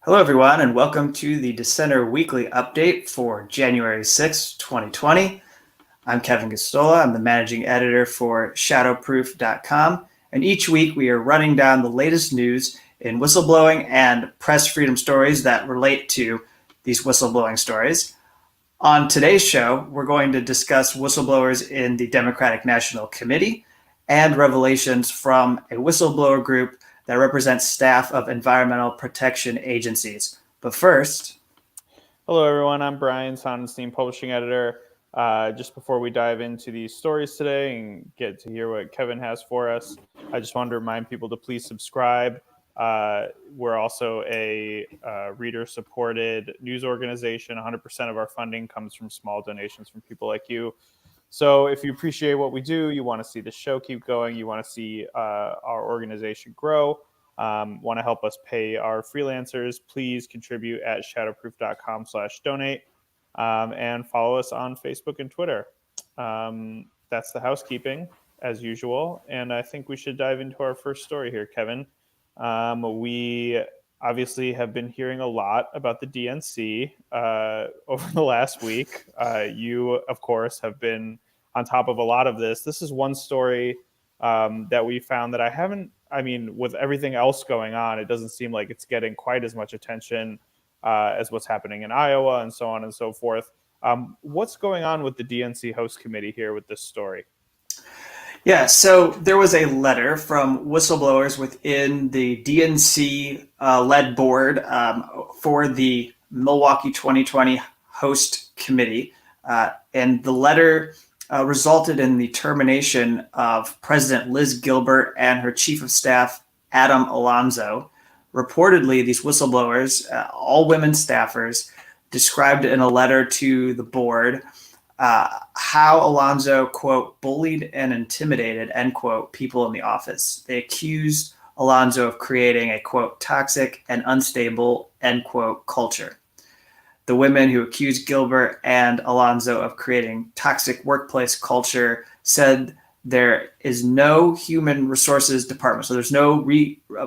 Hello, everyone, and welcome to the Dissenter Weekly update for January 6, 2020. I'm Kevin Gosztola. I'm the managing editor for Shadowproof.com, and each week we are running down the latest news in whistleblowing and press freedom stories that relate to these whistleblowing stories. On today's show, we're going to discuss whistleblowers in the Democratic National Committee and revelations from a whistleblower group that represents staff of environmental protection agencies. But first... Hello, everyone. I'm Brian, Sonnenstein publishing editor. Just before we dive into these stories today and get to hear what Kevin has for us, I just wanted to remind people to please subscribe. We're also a reader-supported news organization. 100% of our funding comes from small donations from people like you. So if you appreciate what we do, you want to see the show keep going, you want to see our organization grow, want to help us pay our freelancers, please contribute at shadowproof.com/donate and follow us on Facebook and Twitter. That's the housekeeping, as usual. And I think we should dive into our first story here, Kevin. We obviously have been hearing a lot about the DNC over the last week. You, of course, have been on top of a lot of this. This is one story that we found that with everything else going on, it doesn't seem like it's getting quite as much attention as what's happening in Iowa and so on and so forth. What's going on with the DNC Host Committee here with this story? Yeah, so there was a letter from whistleblowers within the DNC-led board for the Milwaukee 2020 Host Committee. And the letter resulted in the termination of President Liz Gilbert and her chief of staff, Adam Alonso. Reportedly, these whistleblowers, all women staffers, described in a letter to the board how Alonso, quote, bullied and intimidated, end quote, people in the office. They accused Alonso of creating a, quote, toxic and unstable, end quote, culture. The women who accused Gilbert and Alonso of creating toxic workplace culture said there is no human resources department. So there's no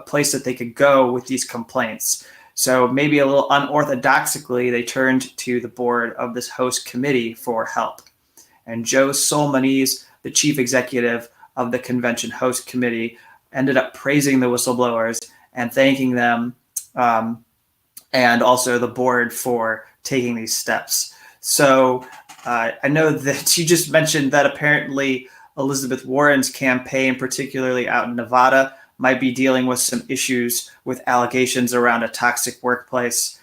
place that they could go with these complaints. So maybe a little unorthodoxically, they turned to the board of this host committee for help. And Joe Solmonese, the chief executive of the convention host committee, ended up praising the whistleblowers and thanking them and also the board for taking these steps. So I know that you just mentioned that apparently Elizabeth Warren's campaign, particularly out in Nevada, might be dealing with some issues with allegations around a toxic workplace.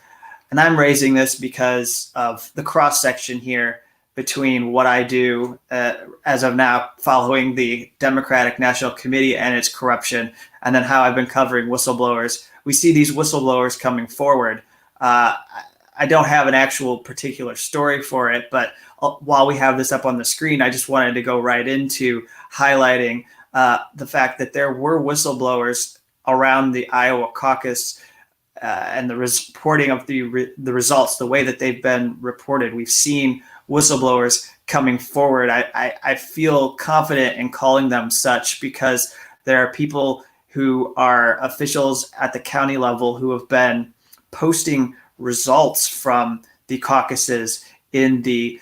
And I'm raising this because of the cross-section here between what I do as of now following the Democratic National Committee and its corruption, and then how I've been covering whistleblowers. We see these whistleblowers coming forward. I don't have an actual particular story for it, but while we have this up on the screen, I just wanted to go right into highlighting the fact that there were whistleblowers around the Iowa caucus and the reporting of the results, the way that they've been reported. We've seen whistleblowers coming forward. I feel confident in calling them such because there are people who are officials at the county level who have been posting results from the caucuses in the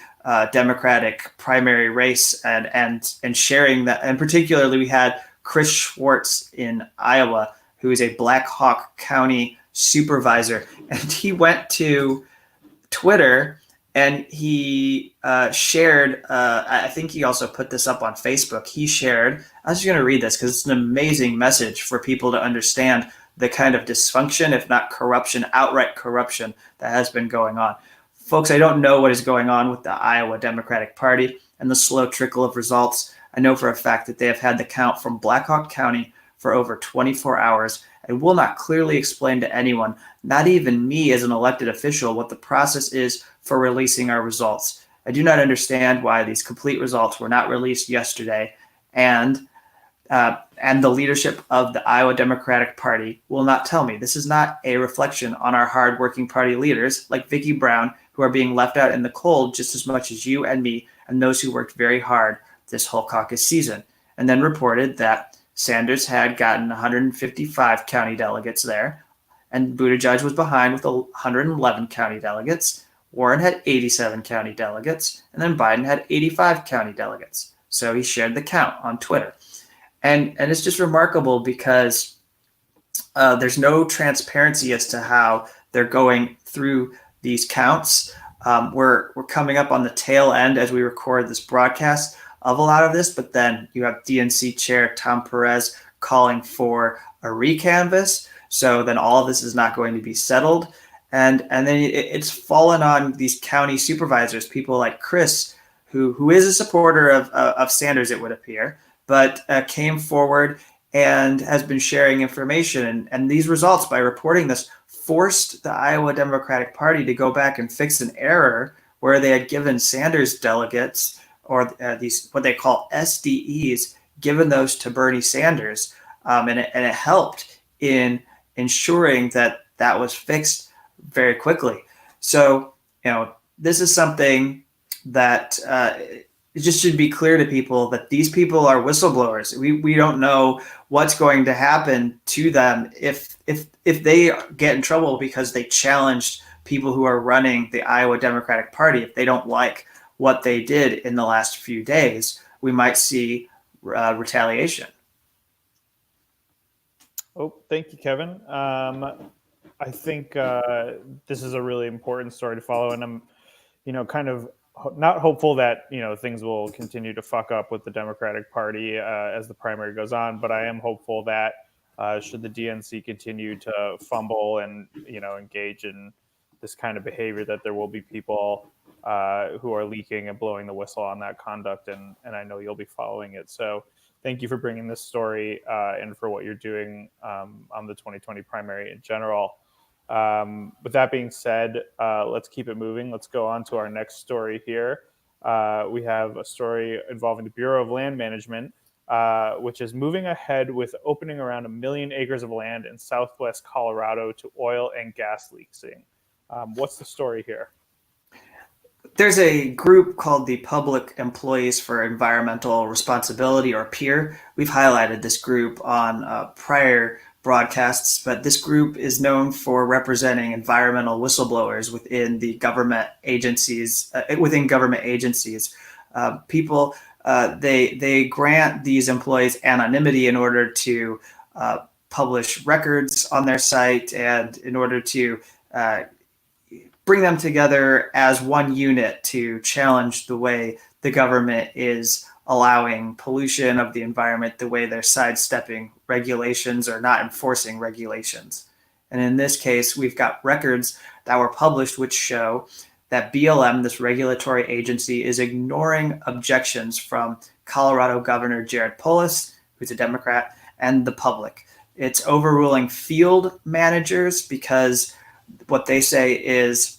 Democratic primary race and sharing that. And particularly, we had Chris Schwartz in Iowa, who is a Black Hawk County supervisor, and he went to Twitter and he shared. I think he also put this up on Facebook. He shared. I was just going to read this because it's an amazing message for people to understand the kind of dysfunction, if not corruption, outright corruption that has been going on. Folks, I don't know what is going on with the Iowa Democratic Party and the slow trickle of results. I know for a fact that they have had the count from Black Hawk County for over 24 hours and will not clearly explain to anyone, not even me as an elected official, what the process is for releasing our results. I do not understand why these complete results were not released yesterday, and the leadership of the Iowa Democratic Party will not tell me. This is not a reflection on our hardworking party leaders like Vicki Brown, who are being left out in the cold just as much as you and me and those who worked very hard this whole caucus season. And then reported that Sanders had gotten 155 county delegates there, and Buttigieg was behind with 111 county delegates. Warren had 87 county delegates, and then Biden had 85 county delegates. So he shared the count on Twitter. And it's just remarkable because there's no transparency as to how they're going through these counts. We're coming up on the tail end as we record this broadcast of a lot of this, but then you have DNC Chair Tom Perez calling for a recanvass. So then all of this is not going to be settled. And then it's fallen on these county supervisors, people like Chris, who is a supporter of Sanders, it would appear, but came forward and has been sharing information. And these results, by reporting this, forced the Iowa Democratic Party to go back and fix an error where they had given Sanders delegates, or these what they call SDEs, given those to Bernie Sanders. And it helped in ensuring that was fixed very quickly. So, this is something that it just should be clear to people that these people are whistleblowers. We don't know what's going to happen to them if they get in trouble because they challenged people who are running the Iowa Democratic Party. If they don't like what they did in the last few days, we might see retaliation. Oh, thank you, Kevin. I think this is a really important story to follow, and I'm, kind of not hopeful that things will continue to fuck up with the Democratic Party as the primary goes on, but I am hopeful that should the DNC continue to fumble and engage in this kind of behavior, that there will be people who are leaking and blowing the whistle on that conduct, and I know you'll be following it. So thank you for bringing this story and for what you're doing on the 2020 primary in general. With that being said, let's keep it moving. Let's go on to our next story here. We have a story involving the Bureau of Land Management, which is moving ahead with opening around 1 million acres of land in southwest Colorado to oil and gas leasing. What's the story here? There's a group called the Public Employees for Environmental Responsibility, or PEER. We've highlighted this group on prior broadcasts, but this group is known for representing environmental whistleblowers within the government agencies. People they grant these employees anonymity in order to publish records on their site and in order to bring them together as one unit to challenge the way the government is allowing pollution of the environment, the way they're sidestepping regulations or not enforcing regulations. And in this case, we've got records that were published which show that BLM, this regulatory agency, is ignoring objections from Colorado Governor Jared Polis, who's a Democrat, and the public. It's overruling field managers because what they say is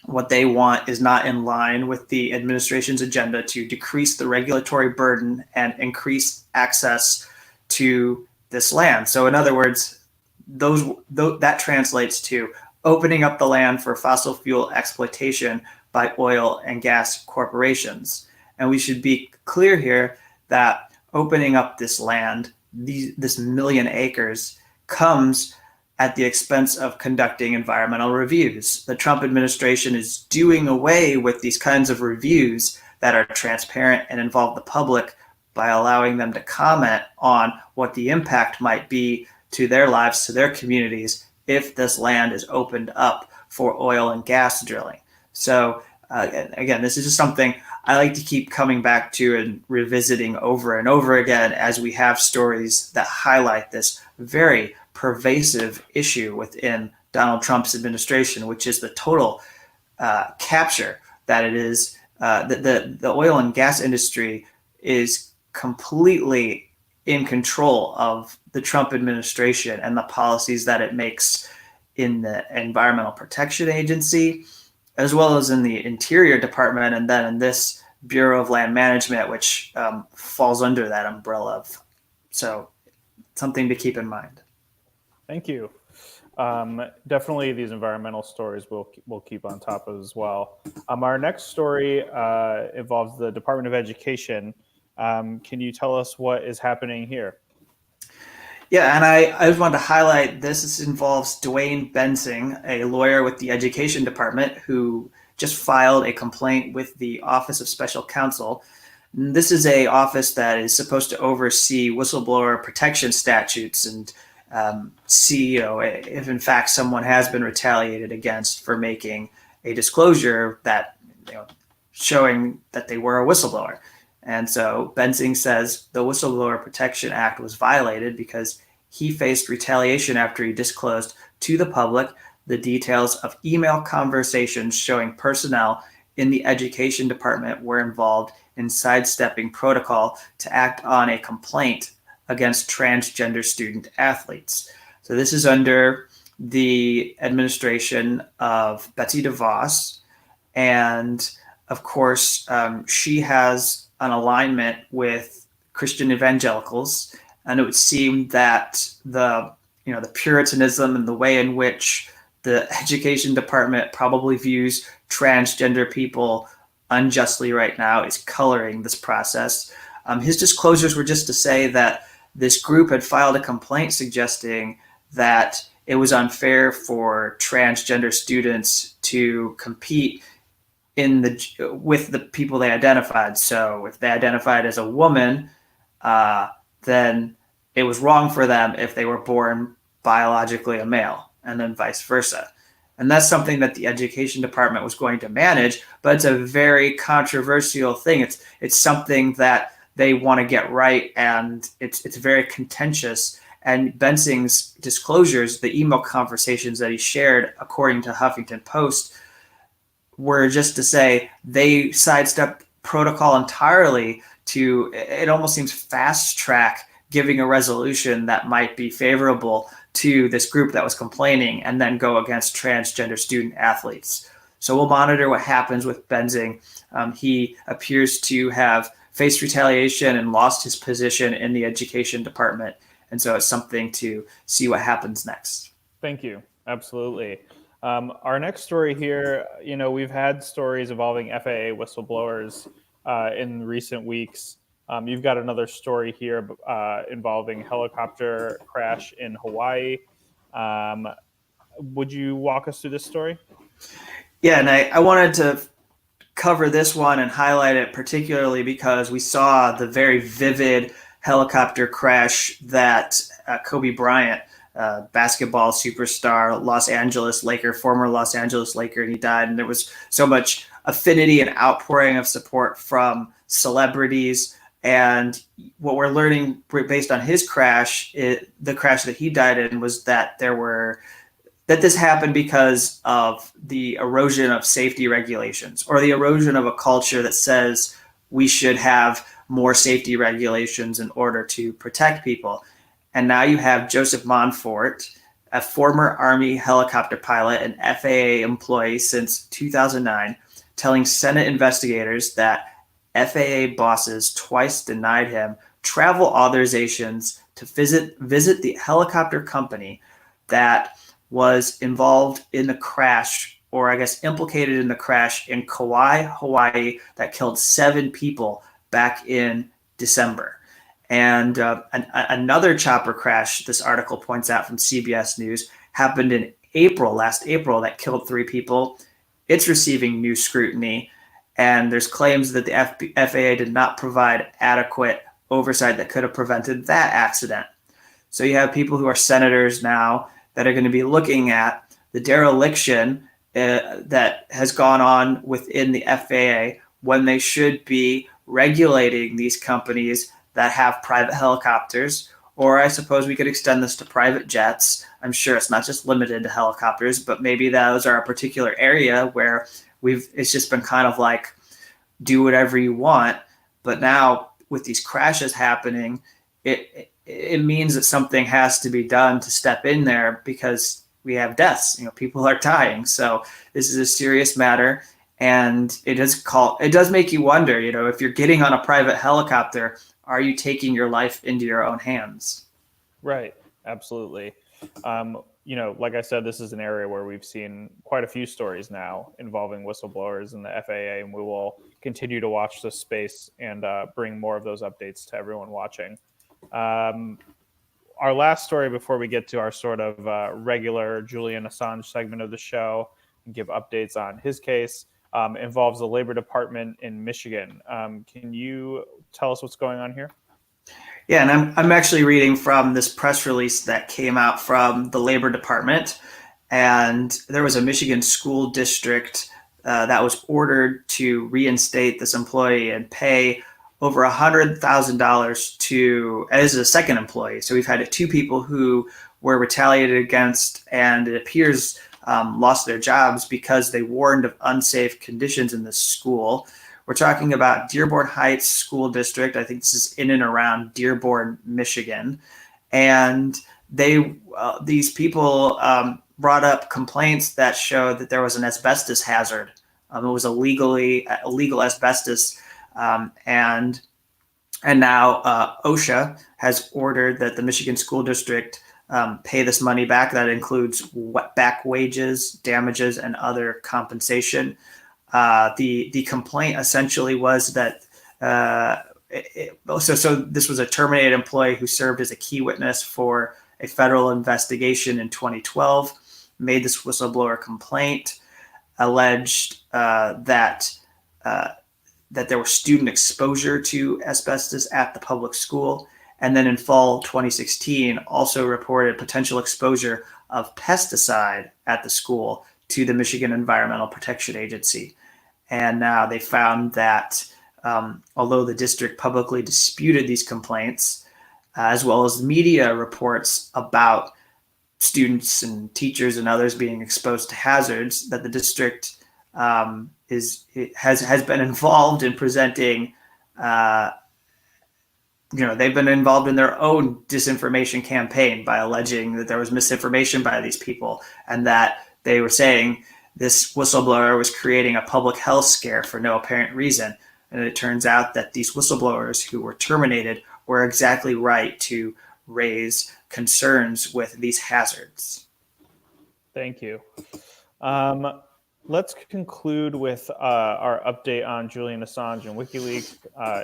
what they want is not in line with the administration's agenda to decrease the regulatory burden and increase access to this land. So in other words, that translates to opening up the land for fossil fuel exploitation by oil and gas corporations. And we should be clear here that opening up this land, this 1 million acres, comes at the expense of conducting environmental reviews. The Trump administration is doing away with these kinds of reviews that are transparent and involve the public by allowing them to comment on what the impact might be to their lives, to their communities, if this land is opened up for oil and gas drilling. So again, this is just something I like to keep coming back to and revisiting over and over again as we have stories that highlight this very pervasive issue within Donald Trump's administration, which is the total capture that it is. The oil and gas industry is completely in control of the Trump administration and the policies that it makes in the Environmental Protection Agency, as well as in the Interior Department, and then in this Bureau of Land Management, which falls under that umbrella. So something to keep in mind. Thank you. Definitely these environmental stories we'll keep on top of as well. Our next story involves the Department of Education. Can you tell us what is happening here? Yeah, and I just wanted to highlight this. This involves Dwayne Bensing, a lawyer with the Education Department, who just filed a complaint with the Office of Special Counsel. This is a office that is supposed to oversee whistleblower protection statutes and see, if in fact someone has been retaliated against for making a disclosure that, showing that they were a whistleblower. And so Bensing says the Whistleblower Protection Act was violated because he faced retaliation after he disclosed to the public the details of email conversations showing personnel in the Education Department were involved in sidestepping protocol to act on a complaint against transgender student athletes. So this is under the administration of Betsy DeVos. And of course, she has an alignment with Christian evangelicals, and it would seem that the Puritanism and the way in which the Education Department probably views transgender people unjustly right now is coloring this process. His disclosures were just to say that this group had filed a complaint suggesting that it was unfair for transgender students to compete with the people they identified. So if they identified as a woman, then it was wrong for them if they were born biologically a male, and then vice versa. And that's something that the Education Department was going to manage, but it's a very controversial thing. It's something that they want to get right, and it's very contentious. And Bensing's disclosures, the email conversations that he shared, according to Huffington Post, were just to say they sidestepped protocol entirely to, it almost seems fast track giving a resolution that might be favorable to this group that was complaining and then go against transgender student athletes. So we'll monitor what happens with Bensing. He appears to have faced retaliation and lost his position in the Education Department. And so it's something to see what happens next. Thank you. Absolutely. Our next story here, we've had stories involving FAA whistleblowers in recent weeks. You've got another story here involving helicopter crash in Hawaii. Would you walk us through this story? Yeah, and I wanted to cover this one and highlight it particularly because we saw the very vivid helicopter crash that Kobe Bryant, basketball superstar, former Los Angeles Laker, and he died. And there was so much affinity and outpouring of support from celebrities. And what we're learning based on his crash, the crash that he died in, was that this happened because of the erosion of safety regulations, or the erosion of a culture that says we should have more safety regulations in order to protect people. And now you have Joseph Monfort, a former Army helicopter pilot and FAA employee since 2009, telling Senate investigators that FAA bosses twice denied him travel authorizations to visit the helicopter company that was involved in the crash, or I guess implicated in the crash in Kauai, Hawaii, that killed 7 people back in December. And another chopper crash, this article points out from CBS News, happened in last April, that killed 3 people. It's receiving new scrutiny. And there's claims that the FAA did not provide adequate oversight that could have prevented that accident. So you have people who are senators now that are going to be looking at the dereliction that has gone on within the FAA when they should be regulating these companies that have private helicopters. Or I suppose we could extend this to private jets. I'm sure it's not just limited to helicopters, but maybe those are a particular area where it's just been kind of like, do whatever you want. But now with these crashes happening, it means that something has to be done to step in there, because we have deaths. People are dying. So this is a serious matter, and it does make you wonder. If you're getting on a private helicopter, are you taking your life into your own hands? Right. Absolutely. Like I said, this is an area where we've seen quite a few stories now involving whistleblowers in the FAA, and we will continue to watch this space and bring more of those updates to everyone watching. Our last story before we get to our sort of regular Julian Assange segment of the show and give updates on his case involves the Labor Department in Michigan. Can you tell us what's going on here? Yeah, and I'm actually reading from this press release that came out from the Labor Department, and there was a Michigan school district that was ordered to reinstate this employee and pay over $100,000 to, as a second employee. So we've had two people who were retaliated against, and it appears lost their jobs because they warned of unsafe conditions in the school. We're talking about Dearborn Heights School District. I think this is in and around Dearborn, Michigan. And these people brought up complaints that showed that there was an asbestos hazard. It was illegal asbestos. And now OSHA has ordered that the Michigan School District pay this money back. That includes back wages, damages, and other compensation. The complaint essentially was that so this was a terminated employee who served as a key witness for a federal investigation in 2012, made this whistleblower complaint, alleged that there was student exposure to asbestos at the public school, and then in fall 2016 also reported potential exposure of pesticide at the school to the Michigan Environmental Protection Agency. And now they found that although the district publicly disputed these complaints, as well as media reports about students and teachers and others being exposed to hazards, that the district has been involved in presenting. They've been involved in their own disinformation campaign by alleging that there was misinformation by these people, and that they were saying this whistleblower was creating a public health scare for no apparent reason. And it turns out that these whistleblowers who were terminated were exactly right to raise concerns with these hazards. Thank you. Let's conclude with our update on Julian Assange and WikiLeaks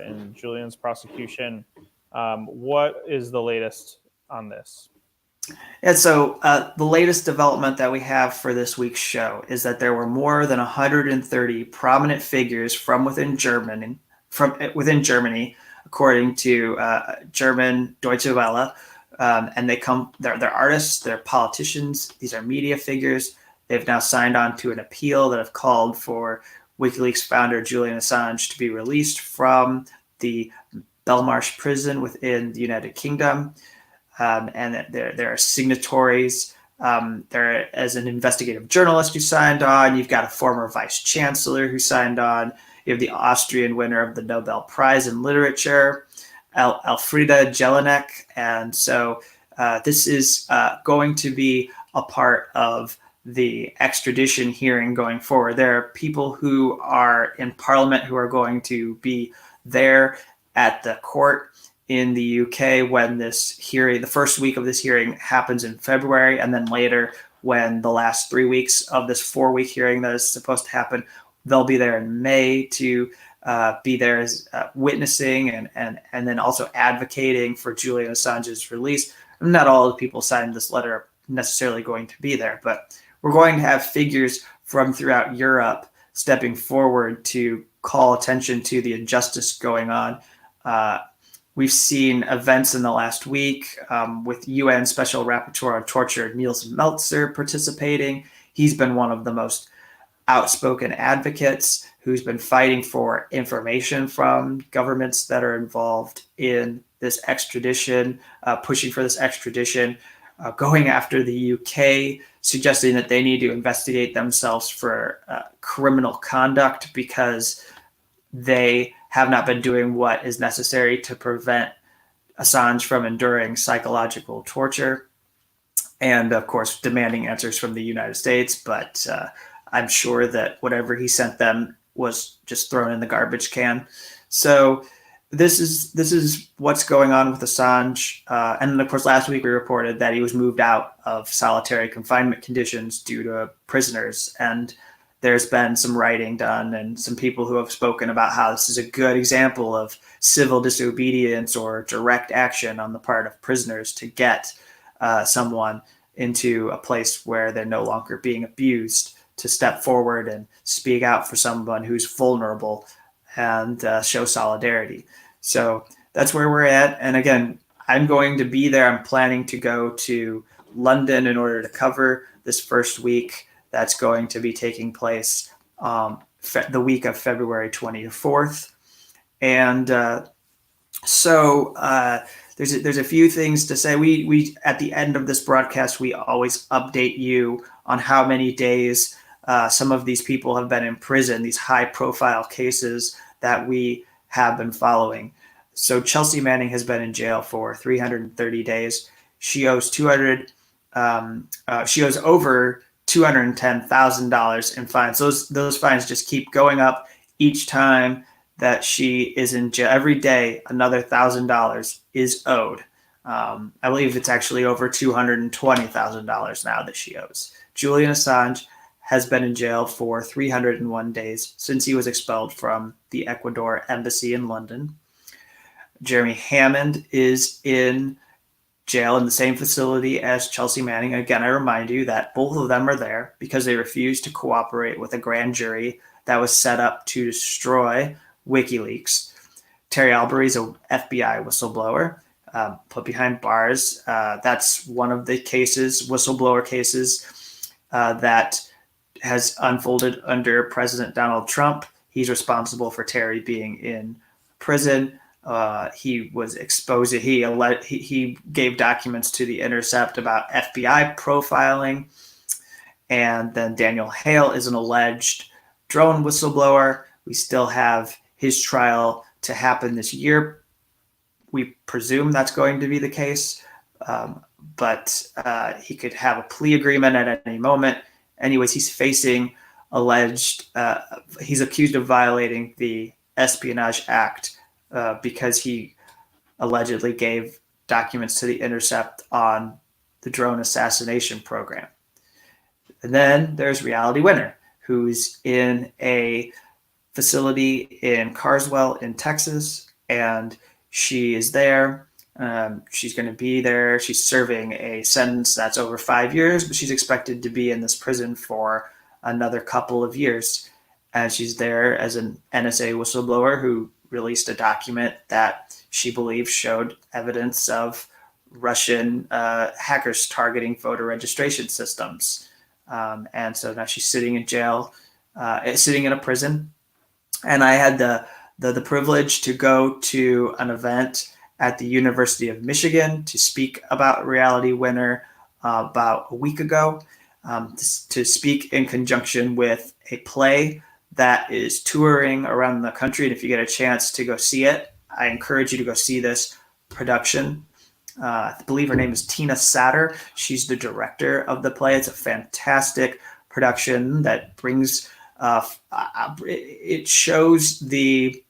and Julian's prosecution. What is the latest on this? And so the latest development that we have for this week's show is that there were more than 130 prominent figures from within Germany, according to German Deutsche Welle, and they're artists, they're politicians, these are media figures. They've now signed on to an appeal that have called for WikiLeaks founder Julian Assange to be released from the Belmarsh prison within the United Kingdom. And that there are signatories. There, as an investigative journalist who signed on, you've got a former vice chancellor who signed on. You have the Austrian winner of the Nobel Prize in Literature, Elfriede Jelinek. And so this is going to be a part of the extradition hearing going forward. There are people who are in Parliament who are going to be there at the court in the UK when this hearing, the first week of this hearing happens in February, and then later when the last 3 weeks of this 4-week hearing that is supposed to happen, they'll be there in May to be there as witnessing and then also advocating for Julian Assange's release. Not all of the people signing this letter are necessarily going to be there, but we're going to have figures from throughout Europe stepping forward to call attention to the injustice going on. We've seen events in the last week with UN Special Rapporteur on Torture Niels Meltzer participating. He's been one of the most outspoken advocates who's been fighting for information from governments that are involved in this extradition, pushing for this extradition, going after the UK, suggesting that they need to investigate themselves for criminal conduct because they have not been doing what is necessary to prevent Assange from enduring psychological torture, and of course demanding answers from the United States. But I'm sure that whatever he sent them was just thrown in the garbage can. So this is what's going on with Assange. And then of course last week we reported that he was moved out of solitary confinement conditions due to prisoners. And there's been some writing done and some people who have spoken about how this is a good example of civil disobedience or direct action on the part of prisoners to get someone into a place where they're no longer being abused, to step forward and speak out for someone who's vulnerable and show solidarity. So that's where we're at. And again, I'm going to be there. I'm planning to go to London in order to cover this first week that's going to be taking place the week of February 24th. And so there's a few things to say. We at the end of this broadcast, we always update you on how many days some of these people have been in prison, these high-profile cases that we have been following. So Chelsea Manning has been in jail for 330 days. She owes over $210,000 in fines. Those fines just keep going up each time that she is in jail. Every day, another $1,000 is owed. I believe it's actually over $220,000 now that she owes. Julian Assange has been in jail for 301 days since he was expelled from the Ecuador embassy in London. Jeremy Hammond is in jail in the same facility as Chelsea Manning. Again, I remind you that both of them are there because they refused to cooperate with a grand jury that was set up to destroy WikiLeaks. Terry Albury is an FBI whistleblower put behind bars. That's one of the whistleblower cases that has unfolded under President Donald Trump. He's responsible for Terry being in prison. He was exposed. He gave documents to The Intercept about FBI profiling. And then Daniel Hale is an alleged drone whistleblower. We still have his trial to happen this year. We presume that's going to be the case, but he could have a plea agreement at any moment. Anyways, he's facing he's accused of violating the Espionage Act because he allegedly gave documents to The Intercept on the drone assassination program. And then there's Reality Winner, who's in a facility in Carswell in Texas, and she is there. She's going to be there. She's serving a sentence that's over 5 years, but she's expected to be in this prison for another couple of years. And she's there as an NSA whistleblower who released a document that she believes showed evidence of Russian hackers targeting voter registration systems. And so now she's sitting in jail, sitting in a prison. And I had the privilege to go to an event at the University of Michigan to speak about Reality Winner about a week ago, to speak in conjunction with a play that is touring around the country. And if you get a chance to go see it, I encourage you to go see this production. I believe her name is Tina Satter. She's the director of the play. It's a fantastic production that brings, it shows the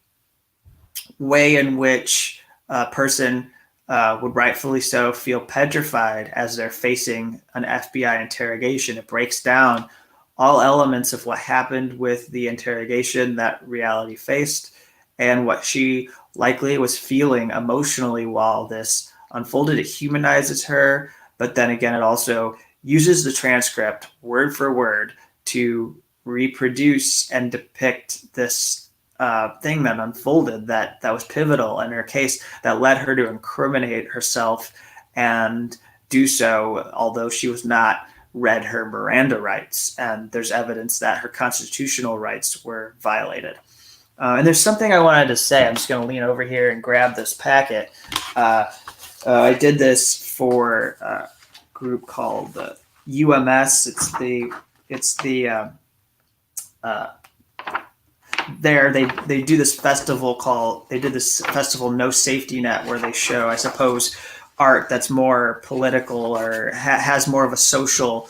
way in which a person would rightfully so feel petrified as they're facing an FBI interrogation. It breaks down all elements of what happened with the interrogation that Reality faced and what she likely was feeling emotionally while this unfolded. It humanizes her, but then again, it also uses the transcript word for word to reproduce and depict this thing that unfolded that was pivotal in her case, that led her to incriminate herself and do so, although she was not read her Miranda rights. And there's evidence that her constitutional rights were violated. And there's something I wanted to say. I'm just going to lean over here and grab this packet. I did this for a group called UMS. They do this festival called, they did this festival No Safety Net, where they show, I suppose, art that's more political or has more of a social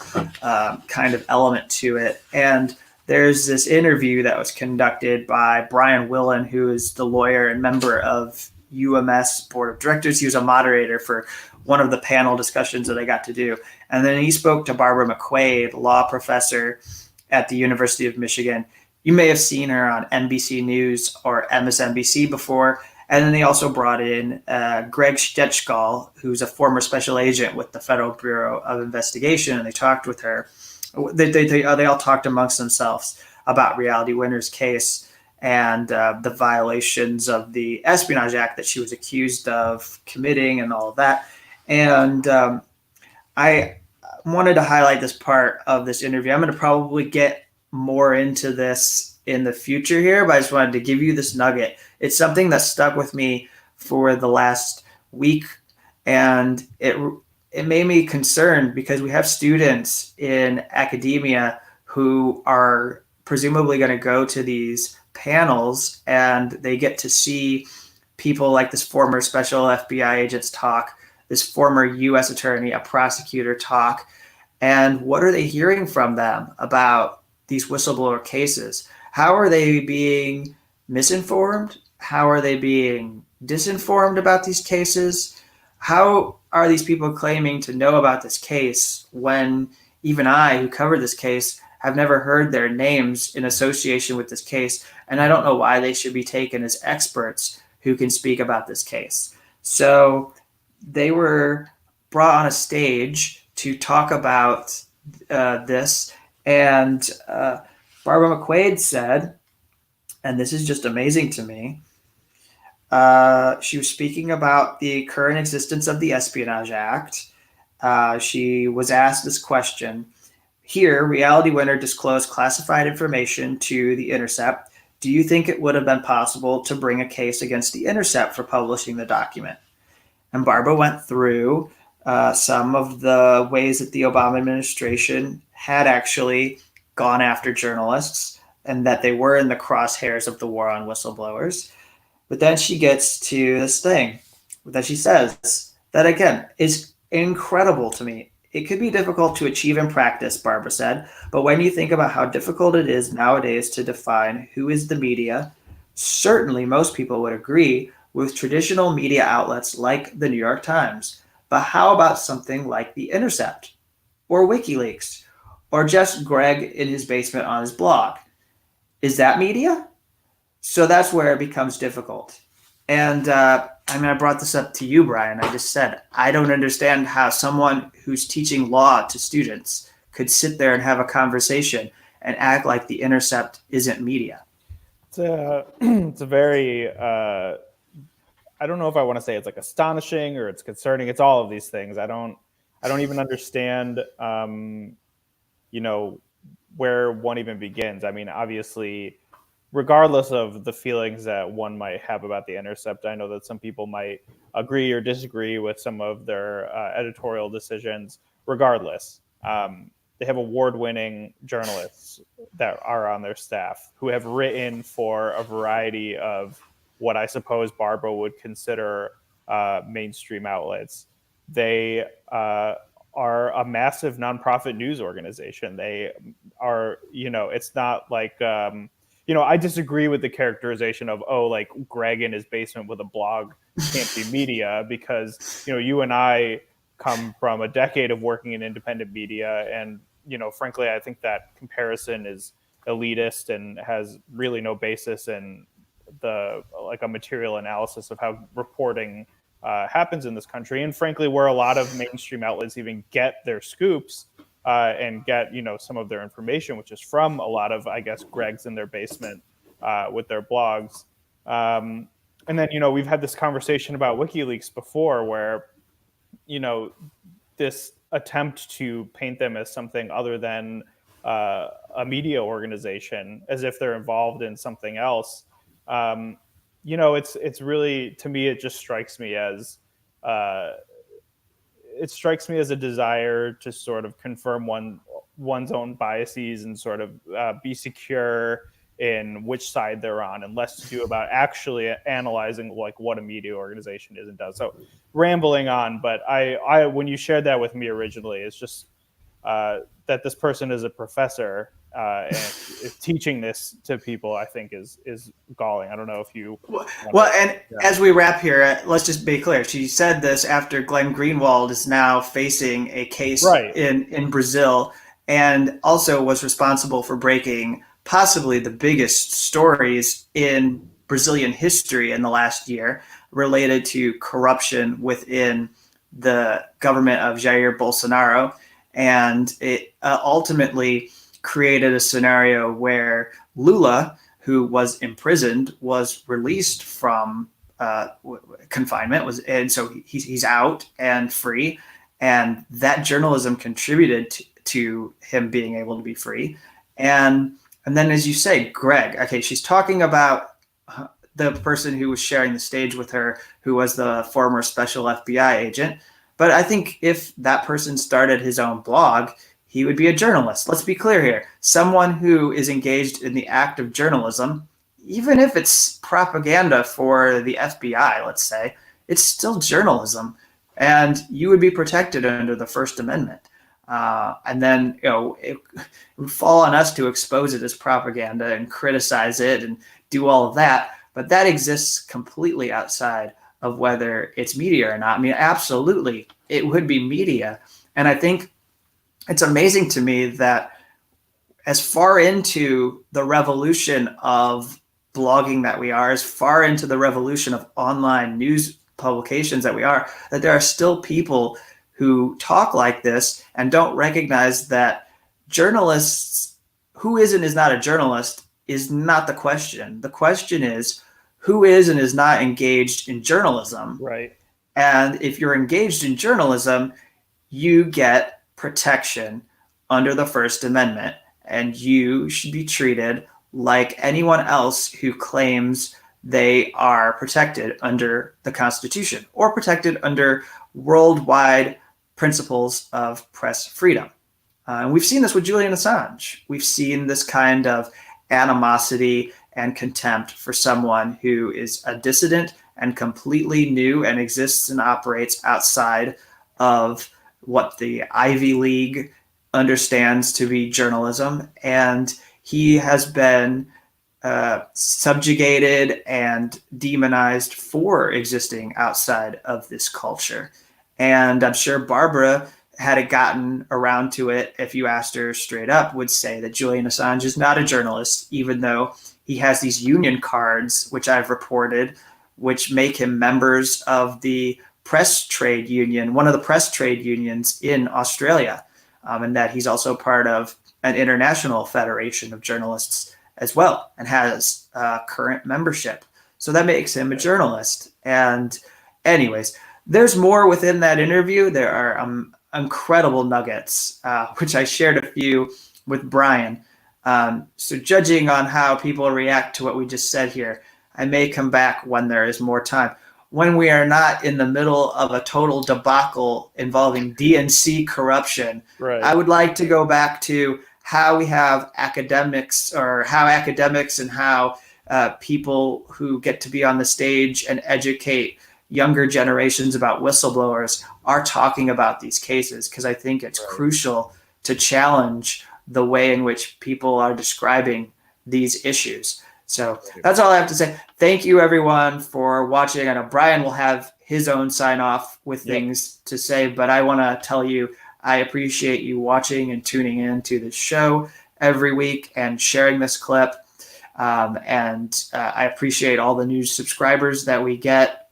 kind of element to it. And there's this interview that was conducted by Brian Willen, who is the lawyer and member of UMS board of directors. He was a moderator for one of the panel discussions that I got to do. And then he spoke to Barbara McQuaid, law professor at the University of Michigan. You may have seen her on NBC News or MSNBC before. And then they also brought in Greg Stetschgall, who's a former special agent with the Federal Bureau of Investigation, and they talked with her. They all talked amongst themselves about Reality Winner's case and the violations of the Espionage Act that she was accused of committing and all of that. And I wanted to highlight this part of this interview. I'm going to probably get more into this in the future here, but I just wanted to give you this nugget. It's something that stuck with me for the last week, and it made me concerned because we have students in academia who are presumably going to go to these panels, and they get to see people like this former special FBI agents talk, this former U.S. attorney, a prosecutor talk, and what are they hearing from them about these whistleblower cases? How are they being misinformed? How are they being disinformed about these cases? How are these people claiming to know about this case when even I, who covered this case, have never heard their names in association with this case? And I don't know why they should be taken as experts who can speak about this case. So they were brought on a stage to talk about this. And Barbara McQuaid said, and this is just amazing to me, she was speaking about the current existence of the Espionage Act. She was asked this question. Here, Reality Winner disclosed classified information to The Intercept. Do you think it would have been possible to bring a case against The Intercept for publishing the document? And Barbara went through some of the ways that the Obama administration had actually gone after journalists and that they were in the crosshairs of the war on whistleblowers. But then she gets to this thing that she says that, again, is incredible to me. It could be difficult to achieve in practice, Barbara said, but when you think about how difficult it is nowadays to define who is the media, certainly most people would agree with traditional media outlets like the New York Times. But how about something like The Intercept or WikiLeaks or just Greg in his basement on his blog? Is that media? So that's where it becomes difficult. And I brought this up to you, Brian. I just said, I don't understand how someone who's teaching law to students could sit there and have a conversation and act like The Intercept isn't media. It's a very, I don't know if I want to say it's like astonishing or it's concerning. It's all of these things. I don't even understand, where one even begins. I mean, obviously, regardless of the feelings that one might have about The Intercept, I know that some people might agree or disagree with some of their editorial decisions. Regardless, they have award-winning journalists that are on their staff who have written for a variety of what I suppose Barbara would consider mainstream outlets. They are a massive nonprofit news organization. They are, it's not like, I disagree with the characterization of, like Greg in his basement with a blog can't be media because, you and I come from a decade of working in independent media. And, frankly, I think that comparison is elitist and has really no basis in a material analysis of how reporting happens in this country. And frankly, where a lot of mainstream outlets even get their scoops and get, some of their information, which is from a lot of, I guess, Greg's in their basement with their blogs. And then, we've had this conversation about WikiLeaks before where, this attempt to paint them as something other than a media organization, as if they're involved in something else. It's really, to me, it just strikes me as a desire to sort of confirm one's own biases and sort of be secure in which side they're on, and less to do about actually analyzing like what a media organization is and does. So rambling on, but I when you shared that with me originally, it's just that this person is a professor and is teaching this to people, I think is galling. I don't know if you... As we wrap here, let's just be clear. She said this after Glenn Greenwald is now facing a case in Brazil. and also was responsible for breaking possibly the biggest stories in Brazilian history in the last year related to corruption within the government of Jair Bolsonaro. And it ultimately created a scenario where Lula, who was imprisoned, was released from confinement, and so he's out and free. And that journalism contributed to him being able to be free. And then, as you say, Greg, okay, she's talking about the person who was sharing the stage with her, who was the former special FBI agent. But I think if that person started his own blog, he would be a journalist. Let's be clear here. Someone who is engaged in the act of journalism, even if it's propaganda for the FBI, let's say, it's still journalism. And you would be protected under the First Amendment. And then, it would fall on us to expose it as propaganda and criticize it and do all of that. But that exists completely outside of whether it's media or not. I mean, absolutely, it would be media. And I think it's amazing to me that as far into the revolution of blogging that we are, as far into the revolution of online news publications that we are, that there are still people who talk like this and don't recognize that journalists, who is and is not a journalist, is not the question. The question is, who is and is not engaged in journalism. Right. And if you're engaged in journalism, you get protection under the First Amendment, and you should be treated like anyone else who claims they are protected under the Constitution or protected under worldwide principles of press freedom. And we've seen this with Julian Assange. We've seen this kind of animosity and contempt for someone who is a dissident and completely new and exists and operates outside of what the Ivy League understands to be journalism. And he has been subjugated and demonized for existing outside of this culture. And I'm sure Barbara, had it gotten around to it, if you asked her straight up, would say that Julian Assange is not a journalist, even though he has these union cards, which I've reported, which make him members of the press trade union, one of the press trade unions in Australia, and that he's also part of an international federation of journalists as well, and has current membership. So that makes him a journalist. And anyways, there's more within that interview. There are incredible nuggets, which I shared a few with Brian. So judging on how people react to what we just said here, I may come back when there is more time. When we are not in the middle of a total debacle involving DNC corruption, Right. I would like to go back to how we have academics, or how academics and how people who get to be on the stage and educate younger generations about whistleblowers are talking about these cases, because I think it's crucial to challenge the way in which people are describing these issues. So that's all I have to say. Thank you, everyone, for watching. I know Brian will have his own sign off with things to say, but I want to tell you, I appreciate you watching and tuning in to this show every week and sharing this clip. And I appreciate all the new subscribers that we get,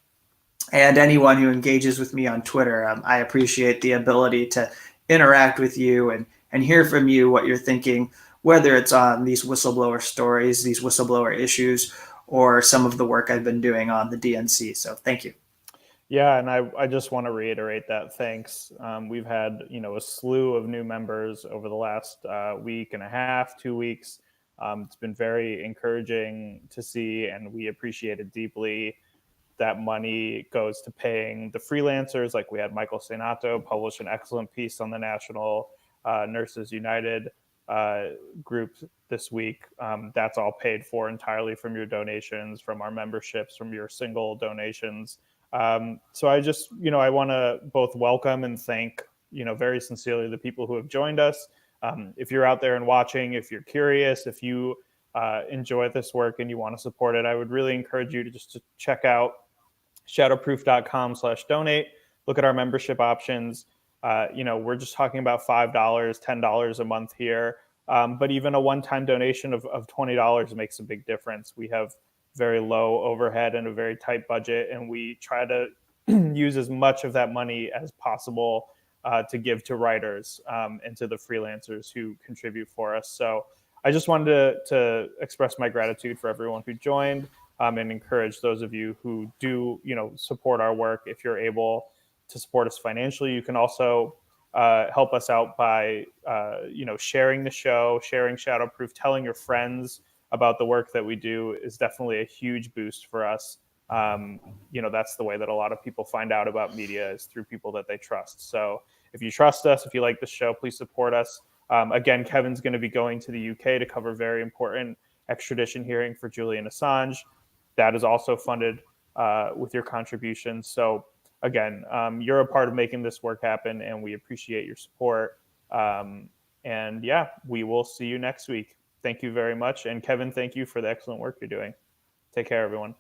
and anyone who engages with me on Twitter. I appreciate the ability to interact with you and hear from you what you're thinking, whether it's on these whistleblower stories, these whistleblower issues, or some of the work I've been doing on the DNC. So thank you. Yeah, and I just want to reiterate that thanks. We've had, a slew of new members over the last week and a half, 2 weeks. It's been very encouraging to see, and we appreciate it deeply. That money goes to paying the freelancers. Like we had Michael Senato publish an excellent piece on the National Nurses United group this week. That's all paid for entirely from your donations, from our memberships, from your single donations. So I just, I want to both welcome and thank, very sincerely the people who have joined us. If you're out there and watching, if you're curious, if you enjoy this work and you want to support it, I would really encourage you to check out shadowproof.com/donate. Look at our membership options. we're just talking about $5, $10 a month here. But even a one-time donation of $20 makes a big difference. We have very low overhead and a very tight budget, and we try to use as much of that money as possible to give to writers and to the freelancers who contribute for us. So I just wanted to express my gratitude for everyone who joined and encourage those of you who do, support our work. If you're able to support us financially, you can also help us out by, sharing the show, sharing Shadowproof, telling your friends about the work that we do is definitely a huge boost for us. That's the way that a lot of people find out about media is through people that they trust. So if you trust us, if you like the show, please support us. Again, Kevin's going to be going to the UK to cover very important extradition hearing for Julian Assange. That is also funded with your contributions. So again, you're a part of making this work happen, and we appreciate your support. We will see you next week. Thank you very much. And Kevin, thank you for the excellent work you're doing. Take care, everyone.